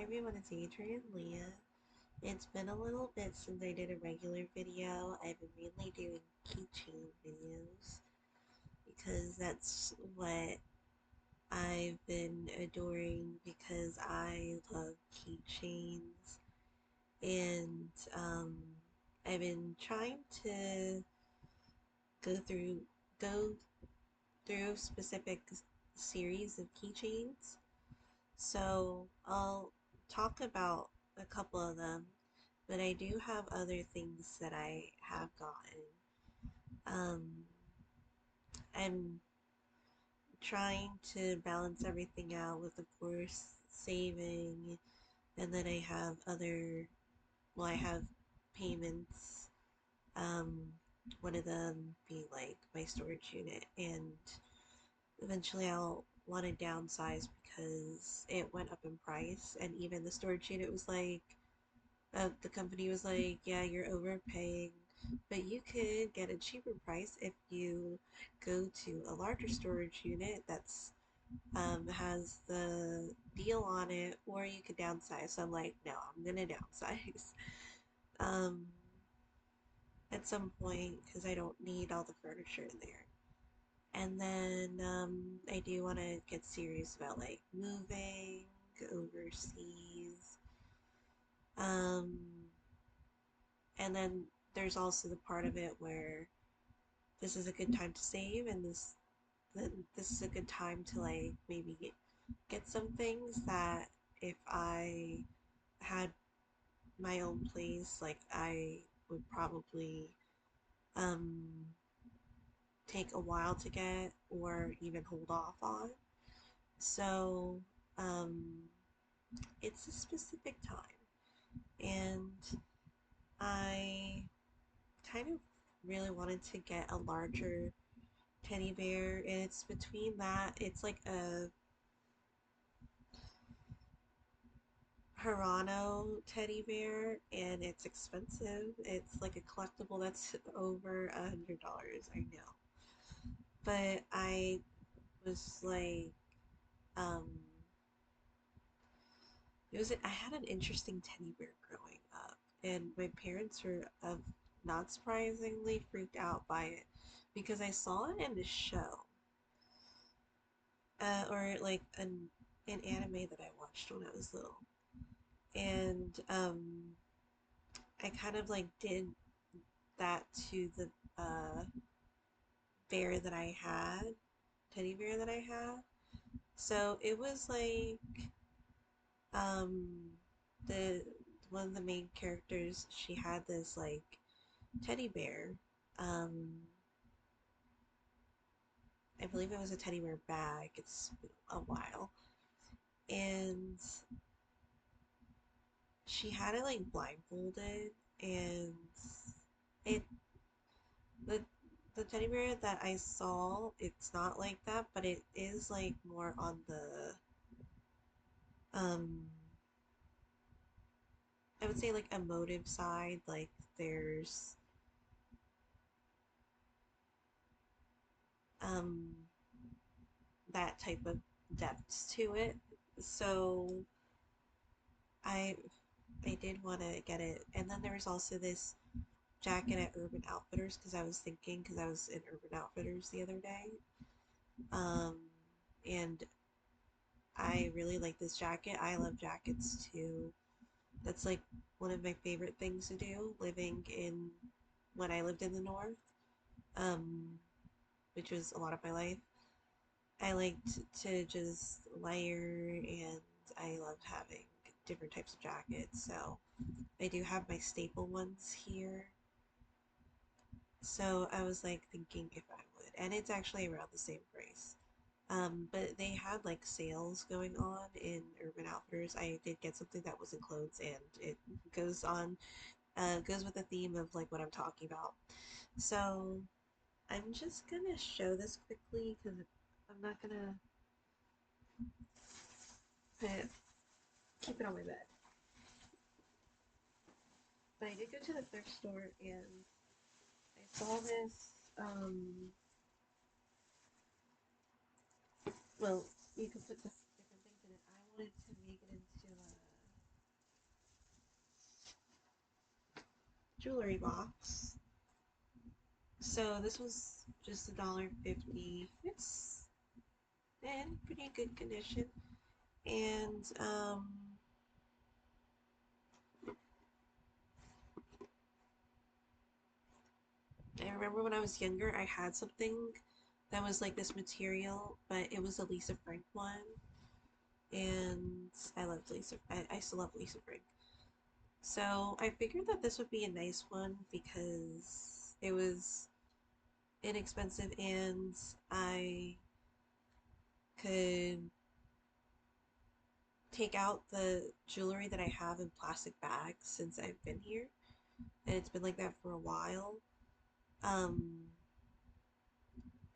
everyone, it's Adrian Leah. It's been a little bit since I did a regular video. I've been mainly doing keychain videos because that's what I've been adoring because I love keychains and I've been trying to go through go through specific series of keychains. So I'll talk about a couple of them, but I do have other things that I have gotten. Um, I'm trying to balance everything out with, of course, saving, and then I have I have payments. Um, one of them being like my storage unit, and eventually I'll want to downsize because it went up in price, and even the storage unit was like, the company was like, yeah, you're overpaying, but you could get a cheaper price if you go to a larger storage unit that's has the deal on it, or you could downsize. So I'm like, no, I'm gonna downsize um, at some point because I don't need all the furniture in there. And then I do want to get serious about like moving overseas. Um, and then there's also the part of it where this is a good time to save, and this is a good time to like maybe get some things that if I had my own place, like I would probably um, take a while to get or even hold off on. So um, it's a specific time, and I kind of really wanted to get a larger teddy bear, and it's between that. It's like a Hirano teddy bear, and it's expensive. It's like a collectible that's over $100. I know, but I was like, um, I had an interesting teddy bear growing up, and my parents were not surprisingly freaked out by it because I saw it in a show, or like an anime that I watched when I was little, and I kind of like did that to the uh, bear that I had, teddy bear that I had. So it was like um, the one of the main characters. She had this like teddy bear. Um, I believe it was a teddy bear bag. It's been a while, and she had it like blindfolded, and it the the teddy bear that I saw, it's not like that, but it is like more on the um I would say like emotive side. Like there's um that type of depth to it. So I I did want to get it. And then there was also this jacket at Urban Outfitters because I was thinking, because I was in Urban Outfitters the other day. Um, and I really like this jacket. I love jackets too. That's like one of my favorite things to do living in when I lived in the north, um, which was a lot of my life. I liked to just layer, and I love having different types of jackets. So I do have my staple ones here. So I was like thinking if I would, and it's actually around the same price. But they had like sales going on in Urban Outfitters. I did get something that wasn't clothes, and it goes with the theme of like what I'm talking about. So I'm just gonna show this quickly because I'm not gonna put it, keep it on my bed. But I did go to the thrift store and I saw this. Well, you can put the different things in it. I wanted to make it into a jewelry box. So this was just $1.50. It's in pretty good condition. And I remember when I was younger, I had something that was like this material, but it was a Lisa Frank one. And I loved Lisa. I still love Lisa Frank. So I figured that this would be a nice one because it was inexpensive and I could take out the jewelry that I have in plastic bags since I've been here. And it's been like that for a while. Um,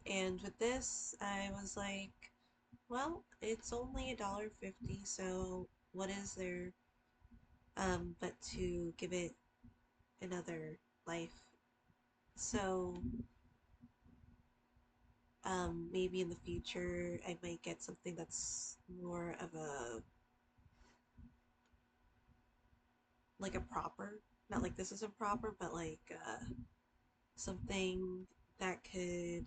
and with this, I was like, well, it's only $1.50, so what is there but to give it another life? So maybe in the future I might get something that's more of a like a proper, not like this isn't proper, but like something that could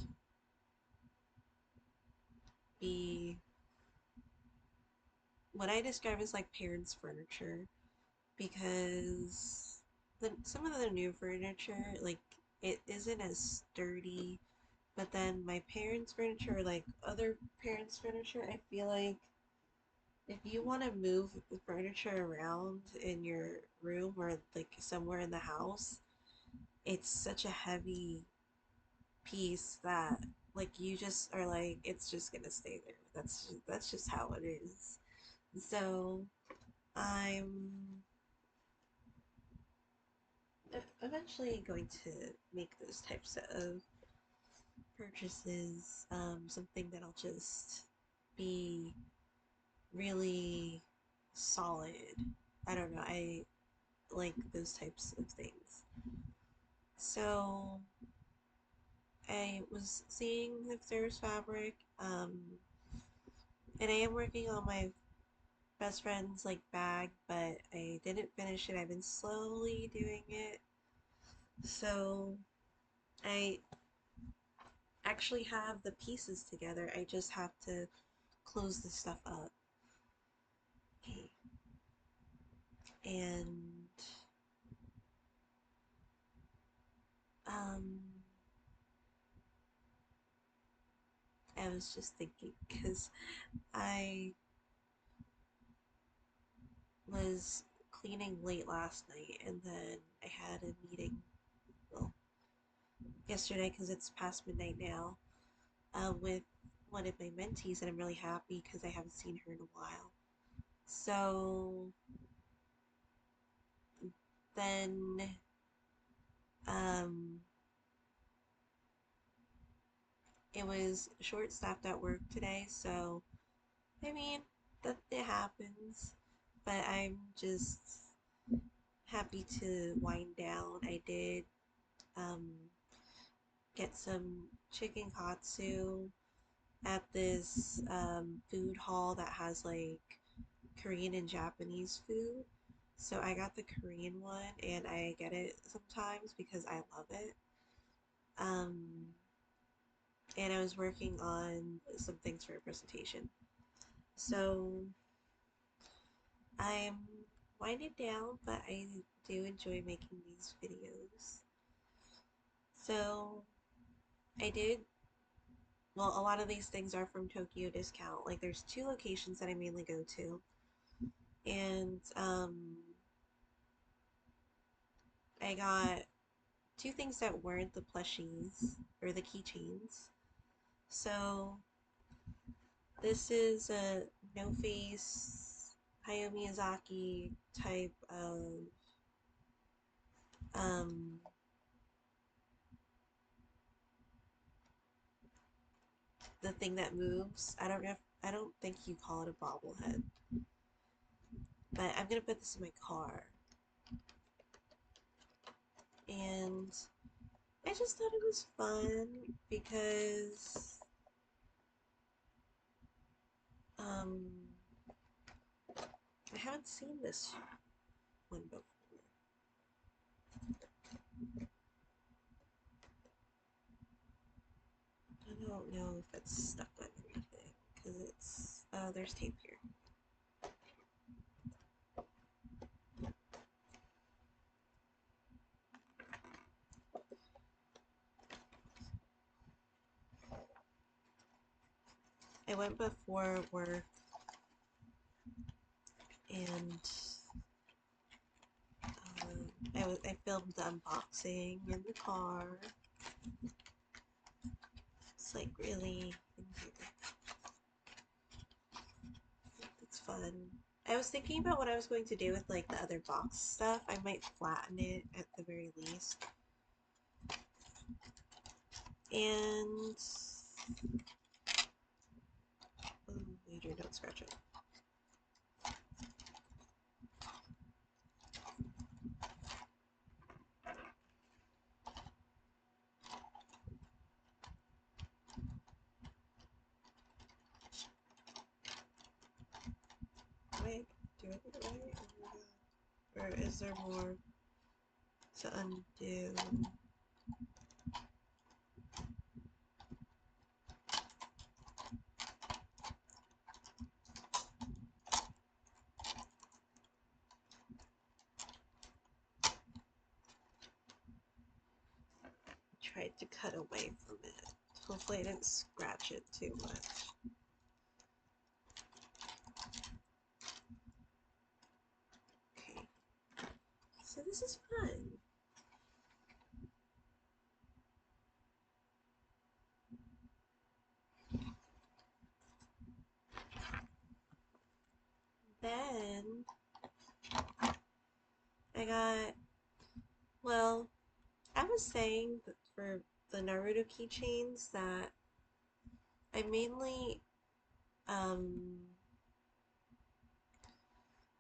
be what I describe as like parents' furniture, because some of the new furniture, like, it isn't as sturdy, but then my parents' furniture or like other parents' furniture, I feel like if you want to move the furniture around in your room or like somewhere in the house, it's such a heavy piece that like you just are like it's just gonna stay there. That's just how it is. So I'm eventually going to make those types of purchases. Something that'll just be really solid. I don't know. I like those types of things. So I was seeing if there's fabric, and I am working on my best friend's like bag, but I didn't finish it. I've been slowly doing it. So I actually have the pieces together. I just have to close the stuff up. Okay. And um I was just thinking because I was cleaning late last night and then I had a meeting, well, yesterday because it's past midnight now, with one of my mentees, and I'm really happy because I haven't seen her in a while. So then um, it was short staffed at work today, so I mean, that it happens, but I'm just happy to wind down. I did um, get some chicken katsu at this food hall that has like Korean and Japanese food. So I got the Korean one and I get it sometimes because I love it. Um, and I was working on some things for a presentation. So I'm winding down, but I do enjoy making these videos. So I did, well, a lot of these things are from Tokyo Discount. Like there's two locations that I mainly go to. And I got two things that weren't the plushies or the keychains. So this is a no face Hayao Miyazaki type of um, the thing that moves. I don't know if, I don't think you call it a bobblehead, but I'm gonna put this in my car. And I just thought it was fun because um, I haven't seen this one before. Oh, there's tape here. I went before work and I filmed the unboxing in the car. It's like really, it's fun. I was thinking about what I was going to do with like the other box stuff. I might flatten it at the very least. And oh, Adrian, don't scratch it. Wait, do I get it right? Or is there more to undo? Tried to cut away from it. Hopefully I didn't scratch it too much. Okay. So this is fun. Then I got, well, I was saying that for the Naruto keychains that I mainly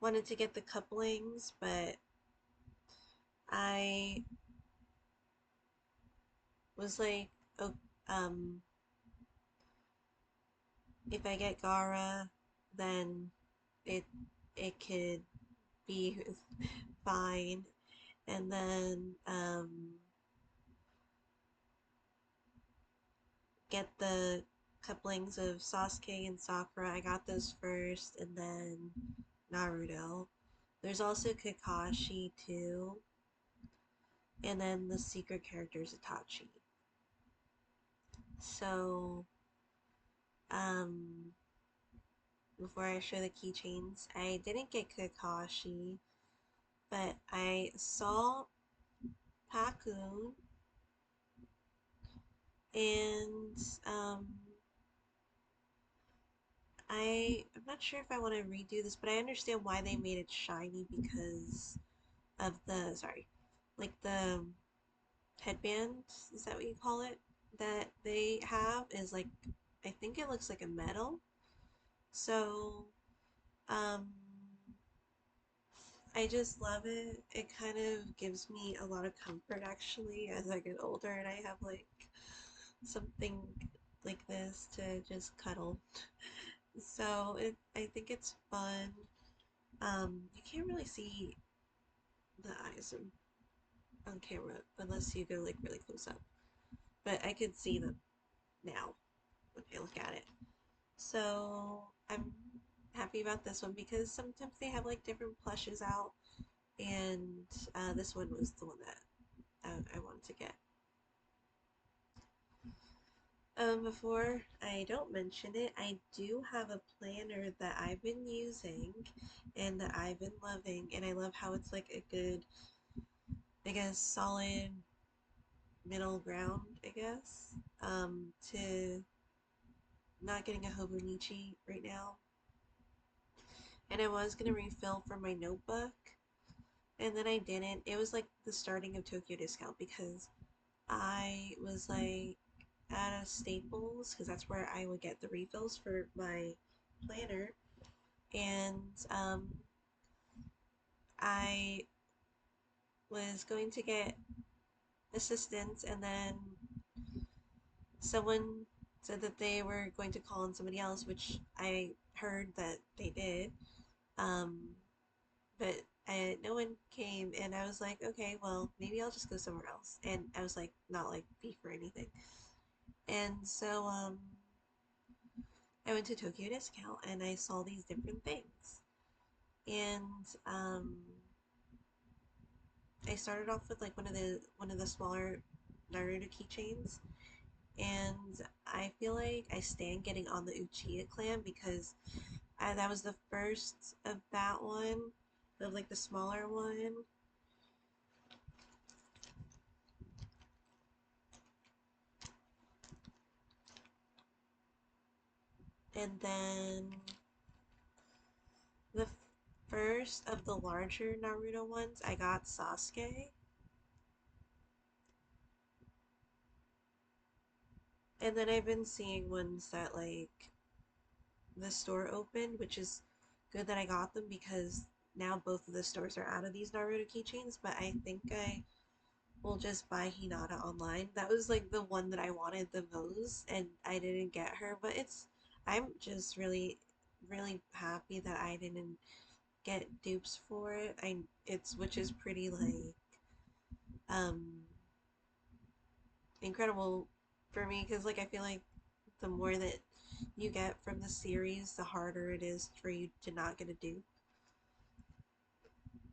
wanted to get the couplings, but I was like, oh, if I get Gara, then it it could be fine, and then get the couplings of Sasuke and Sakura. I got those first, and then Naruto. There's also Kakashi too, and then the secret character is Itachi. So, um, before I show the keychains, I didn't get Kakashi, but I saw Pakun, and I'm not sure if I want to redo this, but I understand why they made it shiny because of the, sorry, like the headband, is that what you call it? That they have is like, I think it looks like a metal. So, um, I just love it. It kind of gives me a lot of comfort actually as I get older and I have like something like this to just cuddle. So I think it's fun. You can't really see the eyes on camera unless you go like really close up. But I could see them now when I look at it. So I'm happy about this one because sometimes they have like different plushes out, and this one was the one that I wanted to get. Before I don't mention it, I do have a planner that I've been using and that I've been loving, and I love how it's like a good, I guess, solid middle ground, I guess, to not getting a Hobonichi right now. And I was gonna refill for my notebook, and then I didn't. It was like the starting of Tokyo discount because I was like at a Staples because that's where I would get the refills for my planner, and I was going to get assistance, and then someone said that they were going to call on somebody else, which I heard that they did, um, but no one came, and I was like, okay, well, maybe I'll just go somewhere else, and I was like, not like beef or anything, and so I went to Tokyo Discount and I saw these different things. And I started off with like one of the smaller Naruto keychains, and I feel like I stand getting on the Uchiha clan because that was the first of that one, of like the smaller one. And then the first of the larger Naruto ones, I got Sasuke. And then I've been seeing ones that like the store opened, which is good that I got them because now both of the stores are out of these Naruto keychains, but I think I will just buy Hinata online. That was like the one that I wanted the most and I didn't get her, but I'm just really happy that I didn't get dupes for it. It's which is pretty like um incredible for me because like I feel like the more that you get from the series, the harder it is for you to not get a dupe.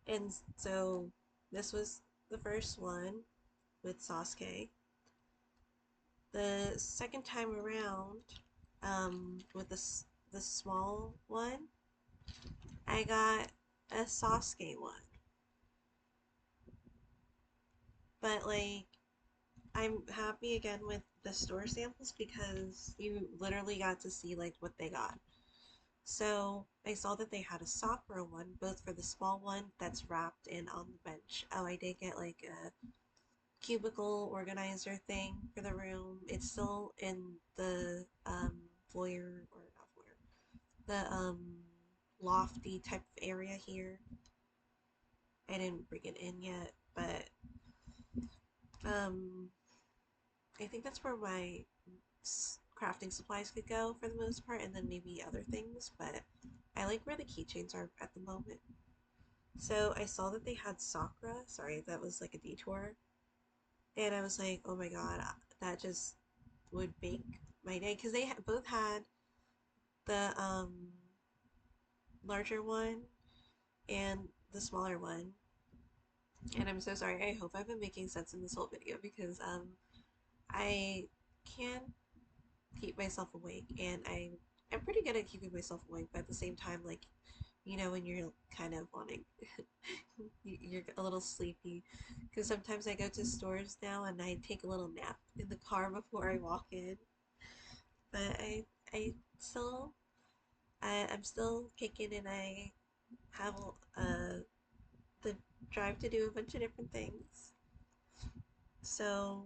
And so this was the first one with Sasuke. The second time around, with the small one, I got a Sasuke one. But like, I'm happy again with the store samples because you literally got to see like what they got. So I saw that they had a Sakura one, both for the small one that's wrapped in on the bench. Oh, I did get like a cubicle organizer thing for the room. It's still in the foyer or not foyer, the lofty type of area here. I didn't bring it in yet, but um I think that's where my crafting supplies could go for the most part, and then maybe other things. But I like where the keychains are at the moment. So I saw that they had Sakura. Sorry, that was like a detour. And I was like, oh my god, that just would make my day because they both had the larger one and the smaller one. And I'm so sorry. I hope I've been making sense in this whole video because I can't keep myself awake, and I'm pretty good at keeping myself awake, but at the same time, like when you're kind of wanting, you're a little sleepy, because sometimes I go to stores now and I take a little nap in the car before I walk in, but I still I'm still kicking and I have the drive to do a bunch of different things. So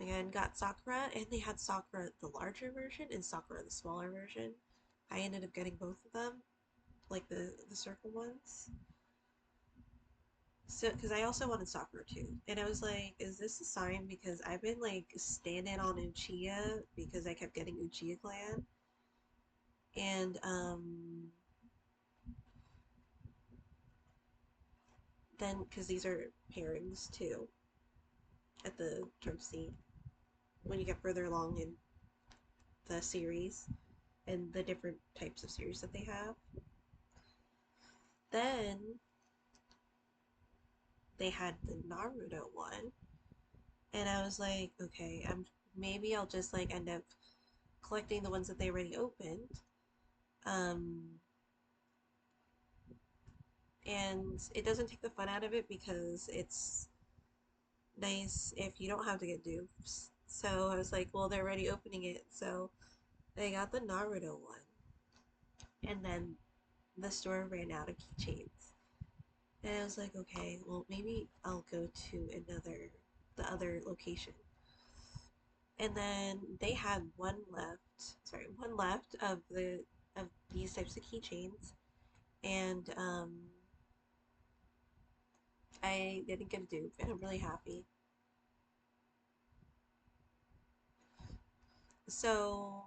again, got Sakura, and they had Sakura the larger version and Sakura the smaller version. I ended up getting both of them, like the circle ones. So, because I also wanted Sakura too, and I was like, is this a sign? Because I've been like standing on Uchiha because I kept getting Uchiha clan, and then because these are pairings too at the term scene when you get further along in the series and the different types of series that they have. Then they had the Naruto one, and I was like, okay, maybe I'll just like end up collecting the ones that they already opened. Um, and it doesn't take the fun out of it because it's nice if you don't have to get dupes. So I was like, well, they're already opening it, so I got the Naruto one, and then the store ran out of keychains. And I was like, okay, well, maybe I'll go to the other location. And then they had one left of these types of keychains, and I didn't get a dupe, and I'm really happy. So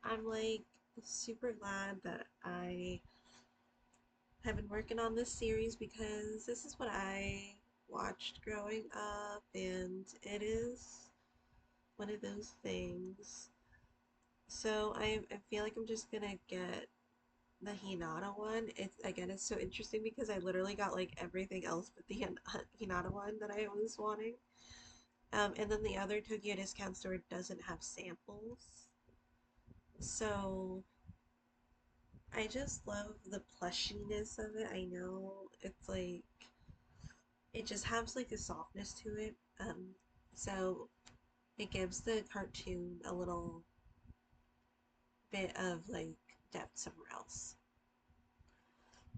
I'm like super glad that I have been working on this series because this is what I watched growing up, and it is one of those things. So I feel like I'm just gonna get the Hinata one. It's again, it's so interesting because I literally got like everything else but the Hinata one that I was wanting. And then the other Tokyo discount store doesn't have samples. So I just love the plushiness of it. I know it's like it just has like a softness to it. So it gives the cartoon a little bit of like depth somewhere else.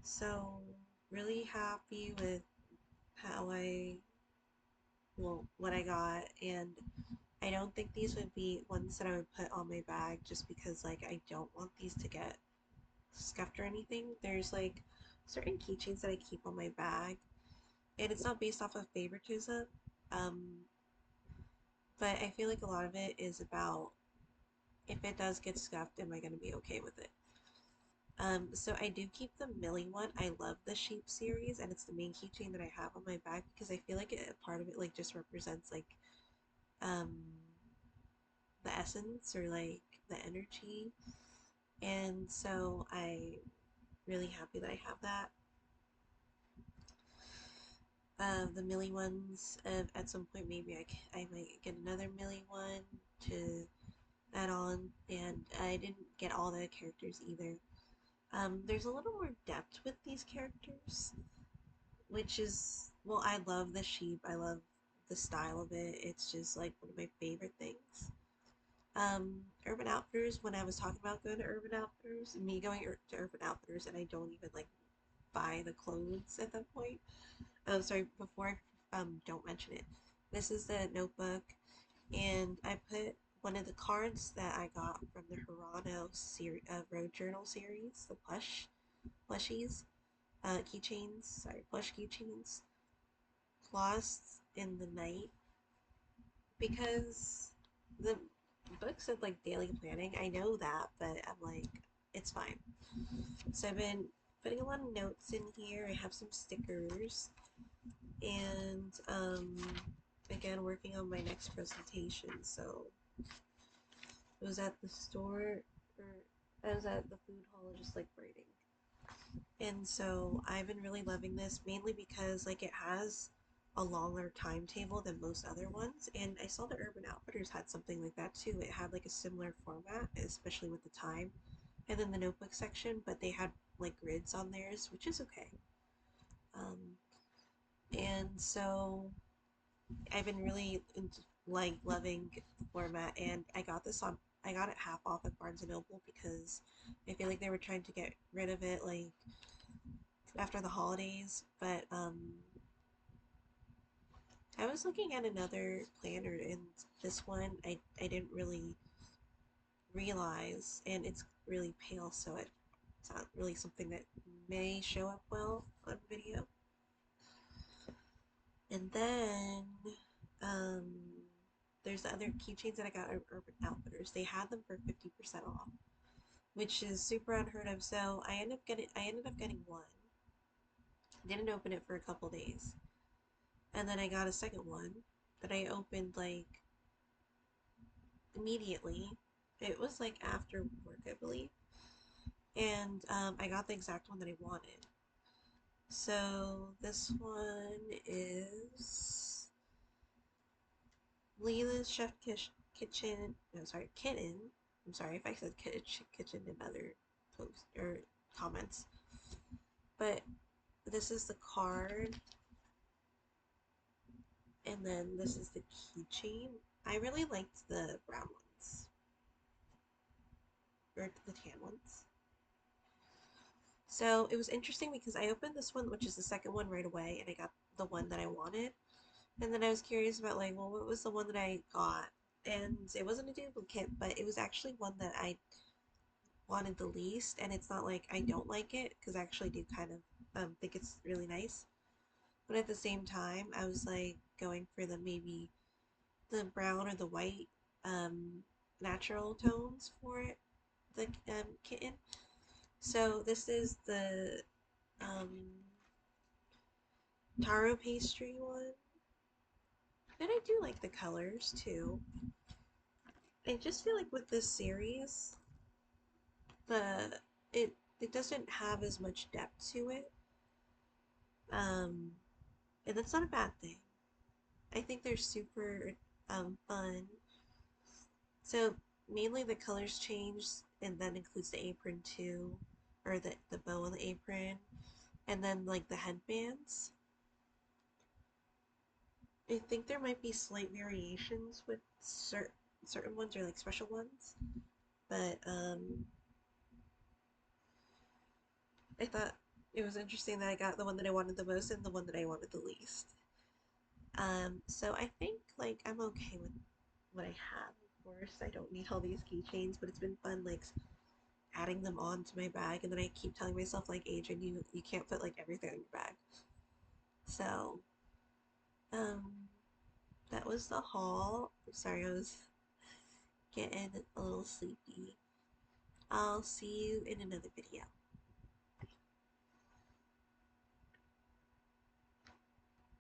So really happy with how what I got, and I don't think these would be ones that I would put on my bag just because like I don't want these to get scuffed or anything. There's like certain keychains that I keep on my bag, and it's not based off of favoritism, um, but I feel like a lot of it is about if it does get scuffed, am I going to be okay with it? So I do keep the Millie one. I love the sheep series, and it's the main keychain that I have on my bag because I feel like part of it like just represents like um, the essence or like the energy, and so I really happy that I have that. The Millie ones. At some point, maybe I might get another Millie one to add on, and I didn't get all the characters either. There's a little more depth with these characters, which is well, I love the sheep. I love the style of it. It's just like one of my favorite things. Urban Outfitters. When I was talking about going to Urban Outfitters, me going to Urban Outfitters, and I don't even like buy the clothes at that point. Oh, sorry. Before I don't mention it, this is the notebook, and I put one of the cards that I got from the Hirano Road Journal series, the plushies, keychains. Sorry, plush keychains. Lost in the night because the book said like daily planning. I know that, but I'm like, it's fine. So I've been putting a lot of notes in here. I have some stickers, and again, working on my next presentation. So it was at the store, or I was at the food hall, just like writing. And so I've been really loving this mainly because like it has a longer timetable than most other ones, and I saw the Urban Outfitters had something like that too. It had like a similar format, especially with the time, and then the notebook section, but they had like grids on theirs, which is okay. Um, and so I've been really like loving the format, and I got it half off at Barnes and Noble because I feel like they were trying to get rid of it like after the holidays, but I was looking at another planner, and this one I didn't really realize, and it's really pale, so it's not really something that may show up well on video. And then um, there's the other keychains that I got at Urban Outfitters. They had them for 50% off, which is super unheard of. So I ended up getting one. Didn't open it for a couple days, and then I got a second one that I opened like immediately. It was like after work, I believe, and I got the exact one that I wanted. So this one is Leela's Kitchen. No, sorry, Kitten. I'm sorry if I said kitchen in other posts or comments, but this is the card, and then this is the keychain. I really liked the brown ones or the tan ones. So it was interesting because I opened this one, which is the second one, right away, and I got the one that I wanted. And then I was curious about like, well, what was the one that I got? And it wasn't a duplicate, but it was actually one that I wanted the least. And it's not like I don't like it because I actually do kind of think it's really nice. But at the same time, I was like going for maybe the brown or the white natural tones for it, the kitten. So this is the um, taro pastry one. And I do like the colors too. I just feel like with this series, the it doesn't have as much depth to it. Um, and that's not a bad thing. I think they're super fun. So mainly the colors change, and that includes the apron too, or the bow on the apron, and then like the headbands. I think there might be slight variations with certain ones or like special ones, but I thought it was interesting that I got the one that I wanted the most and the one that I wanted the least. So I think like I'm okay with what I have. Of course, I don't need all these keychains, but it's been fun like adding them on to my bag, and then I keep telling myself like, Adrian, you can't put like everything on your bag. So um, that was the haul. I'm sorry, I was getting a little sleepy. I'll see you in another video.